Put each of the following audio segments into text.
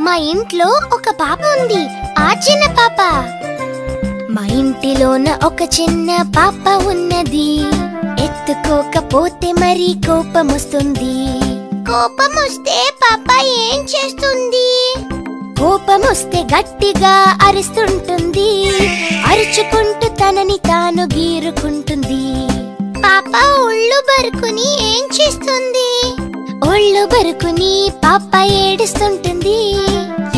మా ఇంట్లో ఒక పాప ఉంది, ఆ చిన్న పాప. మా ఇంటిలోన ఒక చిన్న పాప ఉన్నది, ఎత్తుకోకపోతే మరి కోపమొస్తుంది. కోపమొస్తే పాప ఏం చేస్తుంది? కోపమొస్తే గట్టిగా అరుస్తుంటుంది, అరుచుకుంటూ తనని తాను గీరుకుంటుంది. పాప ఒళ్ళు బరుకుని ఏం చేస్తుంది? ఒళ్ళు బరుకుని పాప ఏడుస్తుంటుంది.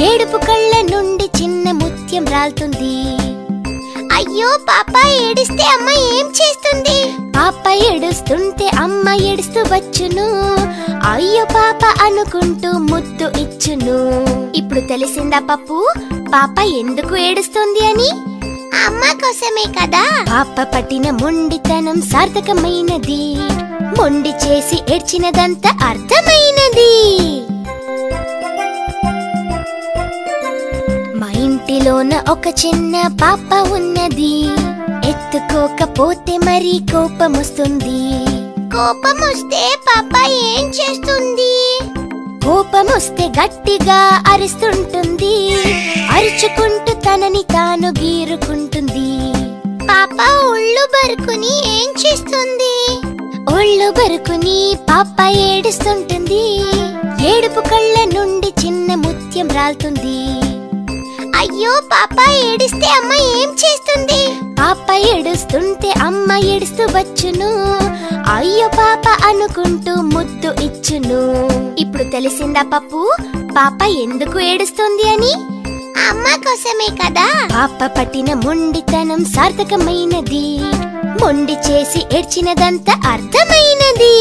ఏడుపు కళ్ళ నుండి చిన్న ముత్యం రాలుతుంది. అయ్యో, పాప ఏడిస్తే అమ్మ ఏం చేస్తుంది? పాప ఏడుస్తుంటే అమ్మ ఏడుస్తూ వచ్చును. అయ్యో పాప అనుకుంటూ ముద్దు ఇచ్చును. ఇప్పుడు తెలిసిందా పప్పు, పాప ఎందుకు ఏడుస్తుంది అని? అమ్మ కోసమే కదా. పాప పట్టిన మొండితనం సార్థకమైనది, మొండి చేసి ఏడ్చినదంతా అర్థమైనది. మా ఇంటిలోన ఒక చిన్న పాప ఉన్నది, ఎత్తుకోకపోతే మరి కోపమొస్తుంది. కోపమొస్తే పాప ఏం చేస్తుంది? కోపమొస్తే గట్టిగా అరుస్తుంటుంది, అరుచుకుంటూ తనని తాను గీరుకుంటుంది. పాప ఒళ్ళు బరుకుని ఏం చేస్తుంది? ఒళ్ళు బరుకుని పాప ఏడుస్తుంటుంది. ఏడుపు కళ్ళ నుండి చిన్న ముత్యం రాలుతుంది. అయ్యో, పాప ఏడిస్తే అమ్మ ఏం చేస్తుంది? పాప ఏడుస్తుంటే అమ్మ ఏడుస్తూ వచ్చును. అయ్యో పాప అనుకుంటూ ముద్దు ఇచ్చును. ఇప్పుడు తెలిసిందా పప్పు, పాప ఎందుకు ఏడుస్తుంది అని? అమ్మ కోసమే కదా. పాప పట్టిన మొండితనం సార్థకమైనది, మొండి చేసి ఏడ్చినదంతా అర్థమైనది.